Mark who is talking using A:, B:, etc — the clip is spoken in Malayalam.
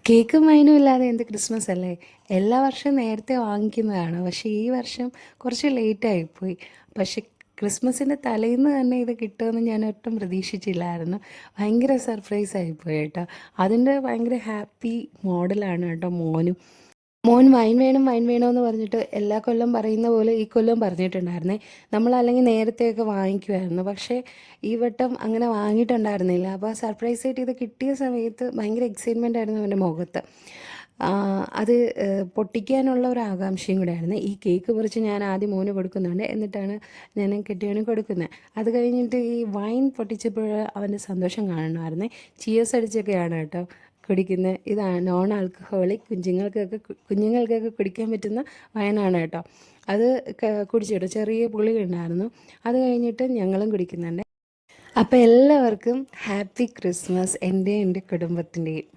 A: കേക്കും വൈനും ഇല്ലാതെ എന്ത് ക്രിസ്മസ് അല്ലേ? എല്ലാ വർഷവും നേരത്തെ വാങ്ങിക്കുന്നതാണ്. പക്ഷേ ഈ വർഷം കുറച്ച് ലേറ്റായിപ്പോയി. പക്ഷേ ക്രിസ്മസിൻ്റെ തലേന്ന് തന്നെ ഇത് കിട്ടുമെന്ന് ഞാൻ ഒട്ടും പ്രതീക്ഷിച്ചില്ലായിരുന്നു. ഭയങ്കര സർപ്രൈസായിപ്പോയി കേട്ടോ. അതിൻ്റെ ഭയങ്കര ഹാപ്പി മോഡലാണ് കേട്ടോ മോനും. മോൻ വൈൻ വേണം വൈൻ വേണമെന്ന് പറഞ്ഞിട്ട് എല്ലാ കൊല്ലം പറയുന്ന പോലെ ഈ കൊല്ലം പറഞ്ഞിട്ടുണ്ടായിരുന്നേ. നമ്മളല്ലെങ്കിൽ നേരത്തെയൊക്കെ വാങ്ങിക്കുമായിരുന്നു. പക്ഷേ ഈ വട്ടം അങ്ങനെ വാങ്ങിയിട്ടുണ്ടായിരുന്നില്ല. അപ്പോൾ സർപ്രൈസായിട്ട് ഇത് കിട്ടിയ സമയത്ത് ഭയങ്കര എക്സൈറ്റ്മെൻ്റ് ആയിരുന്നു അവൻ്റെ മുഖത്ത്. അത് പൊട്ടിക്കാനുള്ള ഒരു ആകാംക്ഷയും കൂടെ ആയിരുന്നു. ഈ കേക്ക് മുറിച്ച് ഞാൻ ആദ്യം മോന് കൊടുക്കുന്നുണ്ട്, എന്നിട്ടാണ് ഞാൻ കെട്ടിയവന് കൊടുക്കുന്നത്. അത് കഴിഞ്ഞിട്ട് ഈ വൈൻ പൊട്ടിച്ചപ്പോൾ അവൻ്റെ സന്തോഷം കാണണമായിരുന്നേ. ചിയേഴ്സ് അടിച്ചൊക്കെയാണ് കേട്ടോ കുടിക്കുന്നത്. ഇതാണ് നോൺ ആൽക്കഹോളിക്, കുഞ്ഞുങ്ങൾക്കൊക്കെ കുടിക്കാൻ പറ്റുന്ന വൈനാണ് കേട്ടോ. അത് കുടിച്ചിട്ട് ചെറിയ പുളി ഉണ്ടായിരുന്നു. അത് കഴിഞ്ഞിട്ട് ഞങ്ങളും കുടിക്കുന്നുണ്ട്. അപ്പോൾ എല്ലാവർക്കും ഹാപ്പി ക്രിസ്മസ്, എൻ്റെ കുടുംബത്തിൻ്റെയും.